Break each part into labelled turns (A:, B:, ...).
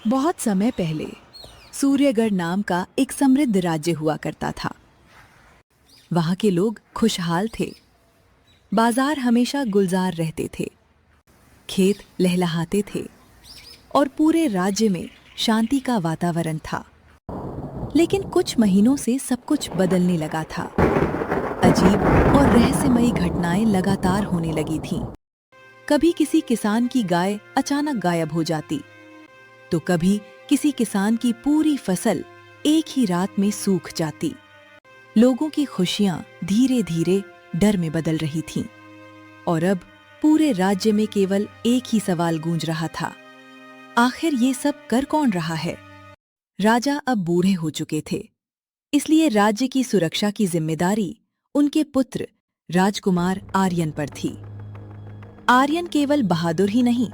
A: बहुत समय पहले सूर्यगढ़ नाम का एक समृद्ध राज्य हुआ करता था। वहां के लोग खुशहाल थे। बाजार हमेशा गुलजार रहते थे, खेत लहलहाते थे और पूरे राज्य में शांति का वातावरण था। लेकिन कुछ महीनों से सब कुछ बदलने लगा था। अजीब और रहस्यमयी घटनाएं लगातार होने लगी थीं। कभी किसी किसान की गाय अचानक गायब हो जाती, तो कभी किसी किसान की पूरी फसल एक ही रात में सूख जाती। लोगों की खुशियां धीरे धीरे डर में बदल रही थीं और अब पूरे राज्य में केवल एक ही सवाल गूंज रहा था, आखिर ये सब कर कौन रहा है? राजा अब बूढ़े हो चुके थे, इसलिए राज्य की सुरक्षा की जिम्मेदारी उनके पुत्र राजकुमार आर्यन पर थी। आर्यन केवल बहादुर ही नहीं,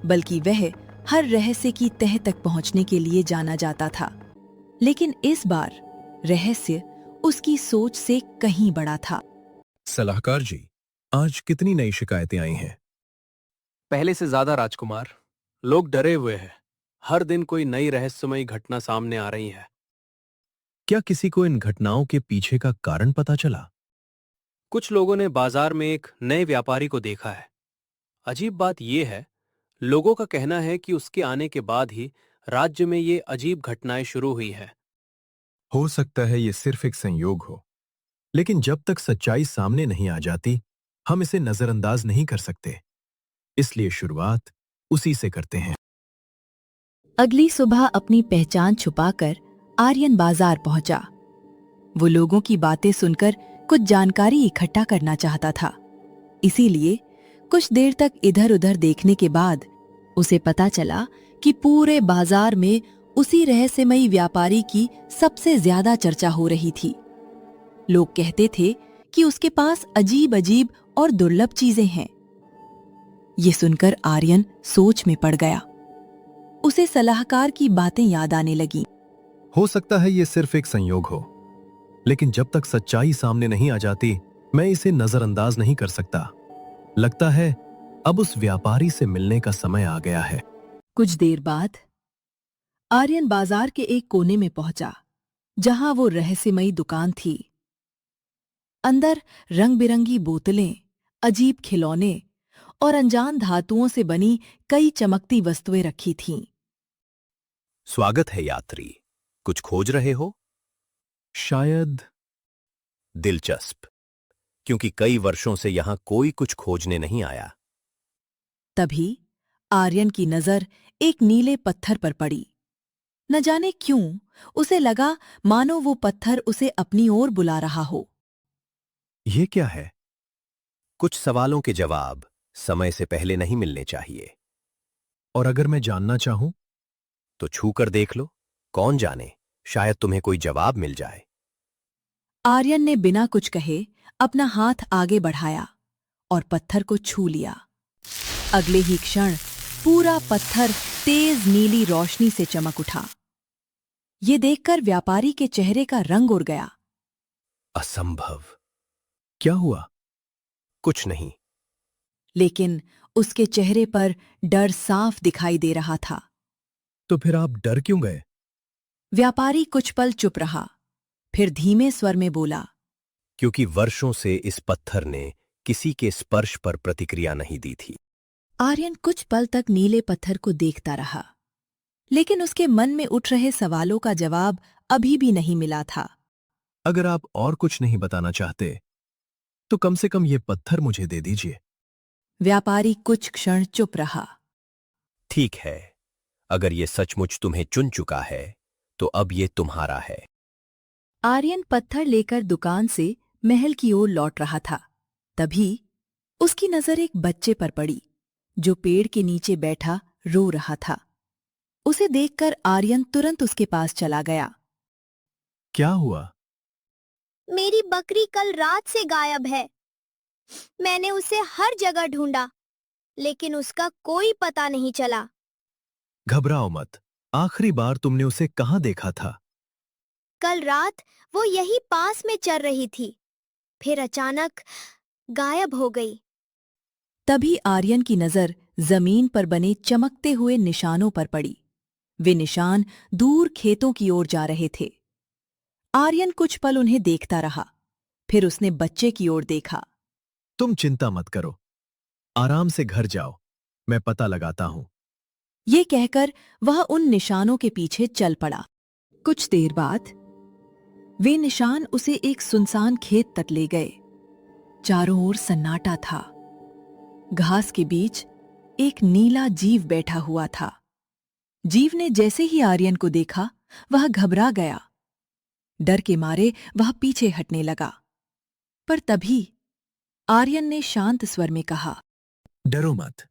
A: बल्कि वह हर रहस्य की तह तक पहुंचने के लिए जाना जाता था। लेकिन इस बार रहस्य उसकी सोच से कहीं बड़ा था।
B: सलाहकार जी, आज कितनी नई शिकायतें आई हैं?
C: पहले से ज्यादा राजकुमार। लोग डरे हुए हैं। हर दिन कोई नई रहस्यमयी घटना सामने आ रही है।
B: क्या किसी को इन घटनाओं के पीछे का कारण पता चला?
C: कुछ लोगों ने बाजार में एक नए व्यापारी को देखा है। अजीब बात यह है, लोगों का कहना है कि उसके आने के बाद ही राज्य में ये अजीब घटनाएं शुरू हुई है।
B: हो सकता है ये सिर्फ एक संयोग हो, लेकिन जब तक सच्चाई सामने नहीं आ जाती, हम इसे नजरअंदाज नहीं कर सकते। इसलिए शुरुआत उसी से करते हैं।
A: अगली सुबह अपनी पहचान छुपाकर आर्यन बाजार पहुंचा। वो लोगों की बातें सुनकर कुछ जानकारी इकट्ठा करना चाहता था। इसीलिए कुछ देर तक इधर-उधर देखने के बाद उसे पता चला कि पूरे बाजार में उसी रहस्यमयी व्यापारी की सबसे ज्यादा चर्चा हो रही थी। लोग कहते थे कि उसके पास अजीब-अजीब और दुर्लभ चीजें हैं। ये सुनकर आर्यन सोच में पड़ गया। उसे सलाहकार की बातें याद आने लगीं।
B: हो सकता है ये सिर्फ एक संयोग हो, लेकिन जब तक सच्चाई सामने नहीं आ जाती, मैं इसे नजरअंदाज नहीं कर सकता। लगता है अब उस व्यापारी से मिलने का समय आ गया है।
A: कुछ देर बाद आर्यन बाजार के एक कोने में पहुंचा, जहां वो रहस्यमयी दुकान थी। अंदर रंग-बिरंगी बोतलें, अजीब खिलौने और अनजान धातुओं से बनी कई चमकती वस्तुएं रखी थीं।
D: स्वागत है यात्री। कुछ खोज रहे हो?
B: शायद।
D: दिलचस्प, क्योंकि कई वर्षों से यहां कोई कुछ खोजने नहीं आया।
A: तभी आर्यन की नजर एक नीले पत्थर पर पड़ी। न जाने क्यों उसे लगा मानो वो पत्थर उसे अपनी ओर बुला रहा हो।
B: ये क्या है?
D: कुछ सवालों के जवाब समय से पहले नहीं मिलने चाहिए।
B: और अगर मैं जानना चाहूं?
D: तो छूकर देख लो, कौन जाने, शायद तुम्हें कोई जवाब मिल जाए।
A: आर्यन ने बिना कुछ कहे अपना हाथ आगे बढ़ाया और पत्थर को छू लिया। अगले ही क्षण पूरा पत्थर तेज नीली रोशनी से चमक उठा। ये देखकर व्यापारी के चेहरे का रंग उड़ गया।
D: असंभव।
B: क्या हुआ?
D: कुछ नहीं।
A: लेकिन उसके चेहरे पर डर साफ दिखाई दे रहा था।
B: तो फिर आप डर क्यों गए?
A: व्यापारी कुछ पल चुप रहा, फिर धीमे स्वर में बोला,
D: क्योंकि वर्षों से इस पत्थर ने किसी के स्पर्श पर प्रतिक्रिया नहीं दी थी।
A: आर्यन कुछ पल तक नीले पत्थर को देखता रहा, लेकिन उसके मन में उठ रहे सवालों का जवाब अभी भी नहीं मिला था।
B: अगर आप और कुछ नहीं बताना चाहते, तो कम से कम ये पत्थर मुझे दे दीजिए।
A: व्यापारी कुछ क्षण चुप रहा।
D: ठीक है, अगर ये सचमुच तुम्हें चुन चुका है, तो अब ये तुम्हारा है।
A: आर्यन पत्थर लेकर दुकान से महल की ओर लौट रहा था। तभी उसकी नजर एक बच्चे पर पड़ी, जो पेड़ के नीचे बैठा रो रहा था। उसे देखकर आर्यन तुरंत उसके पास चला गया।
B: क्या हुआ?
E: मेरी बकरी कल रात से गायब है। मैंने उसे हर जगह ढूंढा, लेकिन उसका कोई पता नहीं चला।
B: घबराओ मत। आखिरी बार तुमने उसे कहाँ देखा था?
E: कल रात वो यही पास में चर रही थी, फिर अचानक गायब हो गई।
A: तभी आर्यन की नजर जमीन पर बने चमकते हुए निशानों पर पड़ी। वे निशान दूर खेतों की ओर जा रहे थे। आर्यन कुछ पल उन्हें देखता रहा, फिर उसने बच्चे की ओर देखा।
B: तुम चिंता मत करो, आराम से घर जाओ, मैं पता लगाता हूं।
A: ये कहकर वह उन निशानों के पीछे चल पड़ा। कुछ देर बाद वे निशान उसे एक सुनसान खेत तक ले गए। चारों ओर सन्नाटा था। घास के बीच एक नीला जीव बैठा हुआ था। जीव ने जैसे ही आर्यन को देखा, वह घबरा गया। डर के मारे वह पीछे हटने लगा। पर तभी आर्यन ने शांत स्वर में कहा,
B: डरो मत,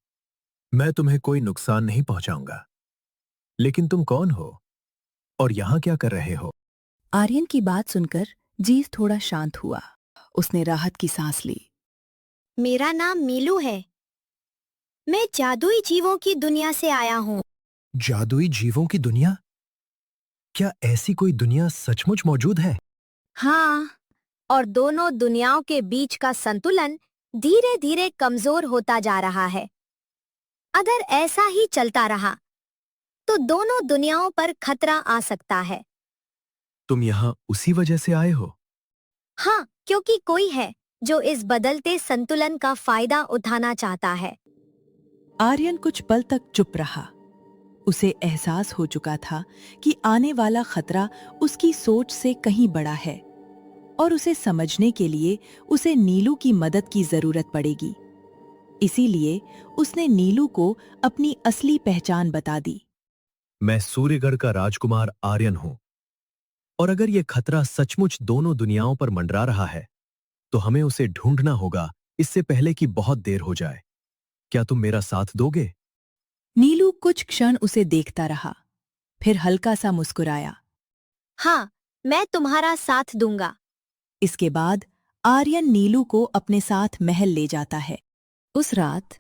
B: मैं तुम्हें कोई नुकसान नहीं पहुंचाऊंगा। लेकिन तुम कौन हो और यहां क्या कर रहे हो?
A: आर्यन की बात सुनकर जीव थोड़ा शांत हुआ। उसने राहत की सांस ली।
E: मेरा नाम मीलू है। मैं जादुई जीवों की दुनिया से आया हूँ।
B: जादुई जीवों की दुनिया? क्या ऐसी कोई दुनिया सचमुच मौजूद है?
E: हाँ, और दोनों दुनियाओं के बीच का संतुलन धीरे धीरे कमजोर होता जा रहा है। अगर ऐसा ही चलता रहा तो दोनों दुनियाओं पर खतरा आ सकता है।
B: तुम यहां उसी वजह से आए हो?
E: हाँ, क्योंकि कोई है जो इस बदलते संतुलन का फायदा उठाना चाहता है।
A: आर्यन कुछ पल तक चुप रहा। उसे एहसास हो चुका था कि आने वाला खतरा उसकी सोच से कहीं बड़ा है और उसे समझने के लिए उसे नीलू की मदद की जरूरत पड़ेगी। इसीलिए उसने नीलू को अपनी असली पहचान बता दी।
B: मैं सूर्यगढ़ का राजकुमार आर्यन हूं, और अगर यह खतरा सचमुच दोनों दुनियाओं पर मंडरा रहा है तो हमें उसे ढूंढना होगा इससे पहले कि बहुत देर हो जाए। क्या तुम मेरा साथ दोगे?
A: नीलू कुछ क्षण उसे देखता रहा, फिर हल्का सा मुस्कुराया।
E: हाँ, मैं तुम्हारा साथ दूंगा।
A: इसके बाद आर्यन नीलू को अपने साथ महल ले जाता है। उस रात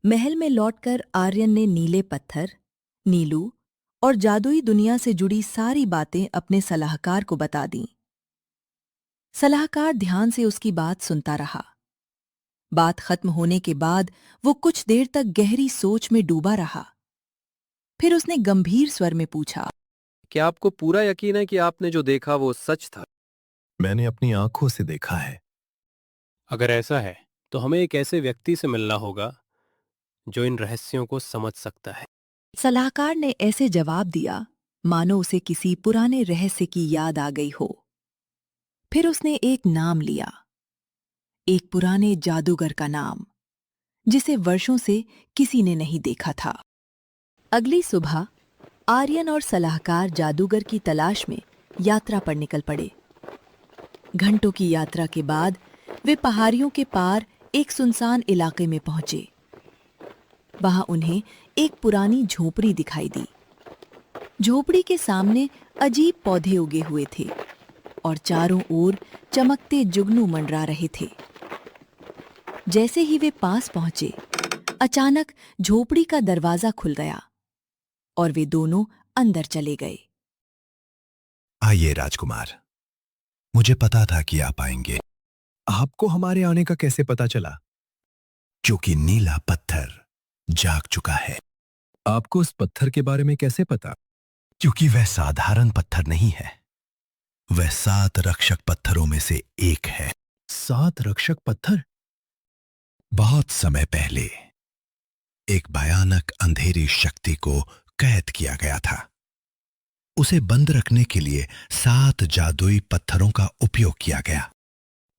A: महल में लौटकर आर्यन ने नीले पत्थर, नीलू और जादुई दुनिया से जुड़ी सारी बातें अपने सलाहकार को बता दीं। सलाहकार ध्यान से उसकी बात सुनता रहा। बात खत्म होने के बाद वो कुछ देर तक गहरी सोच में डूबा रहा। फिर उसने गंभीर स्वर में पूछा,
C: क्या आपको पूरा यकीन है कि आपने जो देखा वो सच था?
B: मैंने अपनी आंखों से देखा है।
C: अगर ऐसा है तो हमें एक ऐसे व्यक्ति से मिलना होगा जो इन रहस्यों को समझ सकता है।
A: सलाहकार ने ऐसे जवाब दिया मानो उसे किसी पुराने रहस्य की याद आ गई हो। फिर उसने एक नाम लिया, एक पुराने जादूगर का नाम, जिसे वर्षों से किसी ने नहीं देखा था। अगली सुबह आर्यन और सलाहकार जादूगर की तलाश में यात्रा पर निकल पड़े। घंटों की यात्रा के बाद वे पहाड़ियों के पार एक सुनसान इलाके में पहुंचे। वहां उन्हें एक पुरानी झोपड़ी दिखाई दी। झोपड़ी के सामने अजीब पौधे उगे हुए थे और चारों ओर चमकते जुगनू मंडरा रहे थे। जैसे ही वे पास पहुंचे, अचानक झोपड़ी का दरवाजा खुल गया और वे दोनों अंदर चले गए।
F: आइए राजकुमार, मुझे पता था कि आप आएंगे।
B: आपको हमारे आने का कैसे पता चला?
F: क्योंकि नीला पत्थर जाग चुका है।
B: आपको उस पत्थर के बारे में कैसे पता?
F: क्योंकि वह साधारण पत्थर नहीं है, वह 7 रक्षक पत्थरों में से एक है।
B: 7 रक्षक पत्थर?
F: बहुत समय पहले एक भयानक अंधेरी शक्ति को कैद किया गया था। उसे बंद रखने के लिए 7 जादुई पत्थरों का उपयोग किया गया।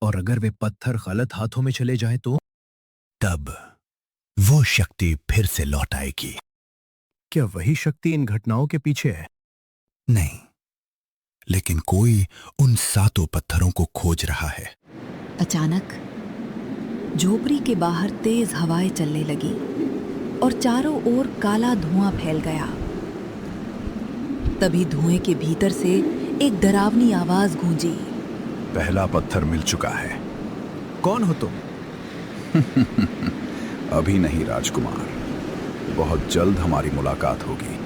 B: और अगर वे पत्थर गलत हाथों में चले जाएं तो?
F: तब वो शक्ति फिर से लौट आएगी।
B: क्या वही शक्ति इन घटनाओं के पीछे है?
F: नहीं, लेकिन कोई उन 7 पत्थरों को खोज रहा है।
A: अचानक झोपड़ी के बाहर तेज हवाएं चलने लगी और चारों ओर काला धुआं फैल गया। तभी धुएं के भीतर से एक डरावनी आवाज गूंजी।
F: पहला पत्थर मिल चुका है।
B: कौन हो तुम?
F: अभी नहीं राजकुमार, बहुत जल्द हमारी मुलाकात होगी।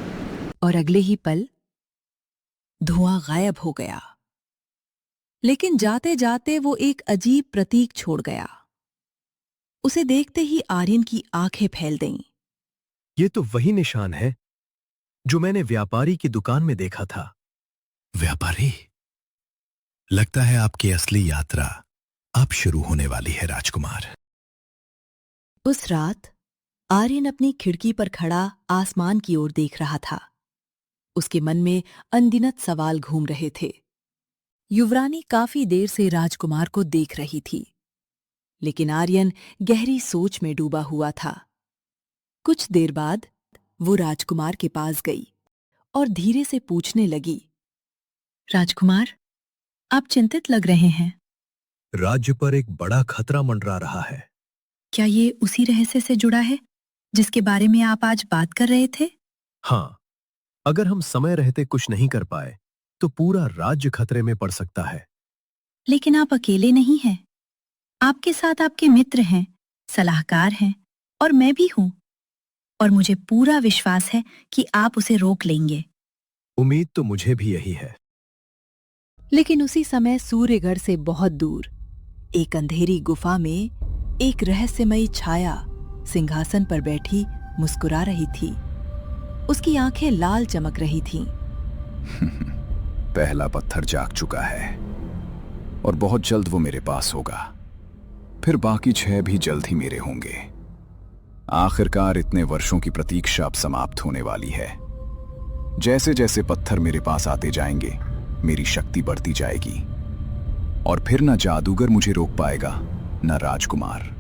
A: और अगले ही पल धुआं गायब हो गया। लेकिन जाते जाते वो एक अजीब प्रतीक छोड़ गया। उसे देखते ही आर्यन की आंखें फैल गईं।
B: ये तो वही निशान है जो मैंने व्यापारी की दुकान में देखा था।
F: व्यापारी, लगता है आपकी असली यात्रा अब शुरू होने वाली है राजकुमार।
A: उस रात आर्यन अपनी खिड़की पर खड़ा आसमान की ओर देख रहा था। उसके मन में अनगिनत सवाल घूम रहे थे। युवरानी काफी देर से राजकुमार को देख रही थी, लेकिन आर्यन गहरी सोच में डूबा हुआ था। कुछ देर बाद वो राजकुमार के पास गई और धीरे से पूछने लगी, राजकुमार, आप चिंतित लग रहे हैं।
B: राज्य पर एक बड़ा खतरा मंडरा रहा है।
A: क्या ये उसी रहस्य से जुड़ा है जिसके बारे में आप आज बात कर रहे थे?
B: हाँ, अगर हम समय रहते कुछ नहीं कर पाए तो पूरा राज्य खतरे में पड़ सकता है।
A: लेकिन आप अकेले नहीं हैं। आपके साथ आपके मित्र हैं, सलाहकार हैं और मैं भी हूं। और मुझे पूरा विश्वास है कि आप उसे रोक लेंगे।
B: उम्मीद तो मुझे भी यही है।
A: लेकिन उसी समय सूर्यगढ़ से बहुत दूर एक अंधेरी गुफा में एक रहस्यमयी छाया सिंहासन पर बैठी मुस्कुरा रही थी। उसकी आंखें लाल चमक रही थीं।
G: पहला पत्थर जाग चुका है और बहुत जल्द वो मेरे पास होगा। फिर बाकी 6 भी जल्द ही मेरे होंगे। आखिरकार इतने वर्षों की प्रतीक्षा अब समाप्त होने वाली है। जैसे जैसे पत्थर मेरे पास आते जाएंगे, मेरी शक्ति बढ़ती जाएगी और फिर न जादूगर मुझे रोक पाएगा, न राजकुमार।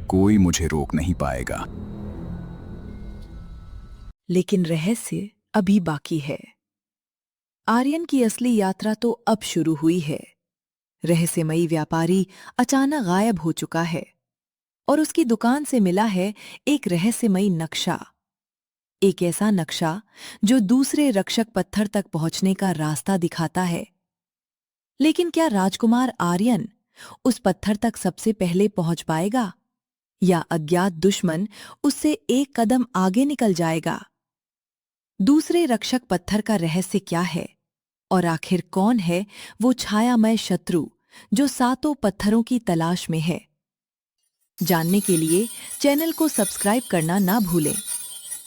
G: कोई मुझे रोक नहीं पाएगा।
A: लेकिन रहस्य अभी बाकी है। आर्यन की असली यात्रा तो अब शुरू हुई है। रहस्यमयी व्यापारी अचानक गायब हो चुका है और उसकी दुकान से मिला है एक रहस्यमयी नक्शा। एक ऐसा नक्शा जो दूसरे रक्षक पत्थर तक पहुंचने का रास्ता दिखाता है। लेकिन क्या राजकुमार आर्यन उस पत्थर तक सबसे पहले पहुंच पाएगा या अज्ञात दुश्मन उससे एक कदम आगे निकल जाएगा? दूसरे रक्षक पत्थर का रहस्य क्या है और आखिर कौन है वो छायामय शत्रु जो 7 पत्थरों की तलाश में है? जानने के लिए चैनल को सब्सक्राइब करना ना भूलें।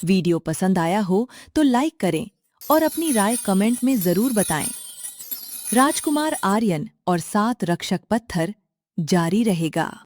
A: वीडियो पसंद आया हो तो लाइक करें और अपनी राय कमेंट में जरूर बताएं। राजकुमार आर्यन और 7 रक्षक पत्थर जारी रहेगा।